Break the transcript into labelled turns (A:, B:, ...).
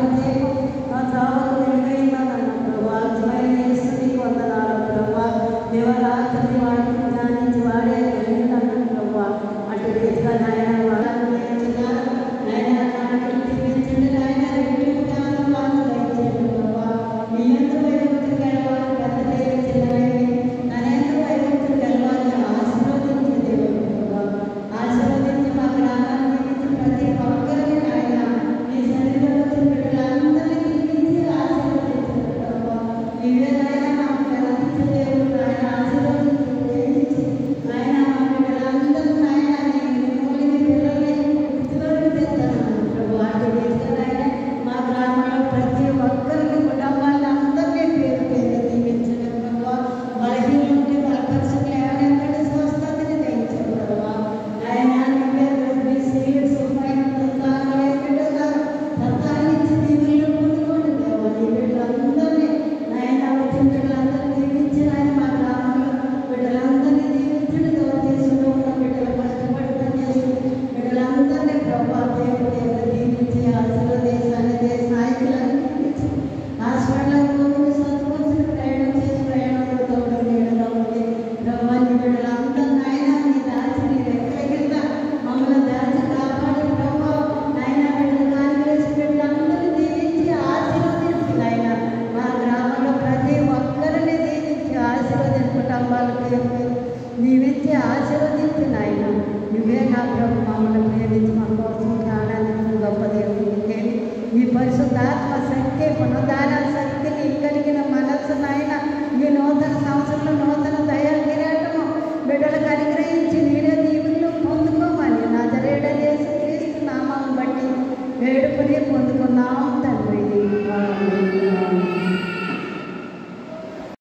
A: ఆశ్రయించే మా చావుకు వెలుగైనా నన్ను ప్రభా అద్భుతమైన యేసు నీకు వందనాలు ప్రభా. దేవరాత్రి వాటిని ధ్యానించి వాడే కలిగినన్ను ప్రభా. అటు రీతిగా నాయన వాళ్ళని నాయన నాన్నకి దీవించండి నాయన. రెట్టింపు జ్ఞానం వాళ్ళు దయచేయండి ప్రభా. మీ ఎందుకు వైభక్తులు గెలవాలి పెద్దలేవి చిన్నవేవి నన్నెందుకు వైభక్తులు గెలవాలి ఆశీర్వదించే దేవుడు ప్రభా. ఆశీర్వదించి మా గ్రామాన్ని దీవించి ప్రతి ఒక్కరిని నాయన మీ శరీరంలో బిడ్డలందరినీ దీవించి ఆశీర్వదించండి ప్రభా. నీవే నాయన మాకు కనిపించే దేవుడు నాయన. ఆశీర్వదించి దీవించి నాయన మా బిడ్డలందరూ నాయన మిమ్మల్ని పిల్లల్ని వృద్ధిలోకి తెస్తాను ప్రభా. అటు రీతిగా నాయన మా గ్రామంలో ప్రతి ఒక్కరికి కుటుంబాన్ని అందరినీ పేరు పేరు దీవించండి ప్రభా. బలహీన ఉంటే బలపరచండి, లేవనెత్తండి, స్వస్థతని దయచేయండి ప్రభా. నాయన నీవే మీ సీరియస్ పైన సంతానించి దీవులు పొందుకోండి దేవా. నీ బిడ్డలందరినీ నాయన వచ్చిన బిడ్డలందరినీ దీవించి నాయన మా గ్రామంలో బిడ్డలందరినీ దీవించండి. దేశంలో ఉన్న బిడ్డలు కష్టపడి పనిచేసి బిడ్డలందరినీ ప్రభా దేవుడు దీవించి ఆశీర్వదేశాన్ని దేశ నాయకులను దీవించి హాస్పిటల్కి పోతుంది సంతోషించి ప్రయాణం చేసి ప్రయాణంలో తోడు నీడగా ఉంది ప్రభా. నీ బిడ్డలందరూ నాయన నీ దాచి నీ రెక్కల కింద మమ్మల్ని దాచి కాపాడి ప్రభా. నాయన బిడ్డలు కాని వేసి బిడ్డలందరినీ దీవించి ఆశీర్వదించి నాయన మా గ్రామంలో ప్రతి ఒక్కరిని దీవించి ఆశీర్వదించి కుటుంబాలకు దీవించి ఆశీర్వదించి నాయన. నువ్వే నా ప్రభు మమ్మల్ని ప్రేమించి మా కోసం ప్రాణాన్ని గొప్ప దేవుడు నీకేమి. నీ పరిశుద్ధాత్మ శక్తి పునరుద్ధార శక్తిని కలిగిన మనస్సు నాయన ఈ నూతన సంవత్సరంలో నూతన దయా కిరీటము బిడ్డలకు అనుగ్రహించి నీడే దీవులు పొందుకోమని నజరేయుడైన యేసుక్రీస్తు నామమును బట్టి వేడుకొని పొందుకో.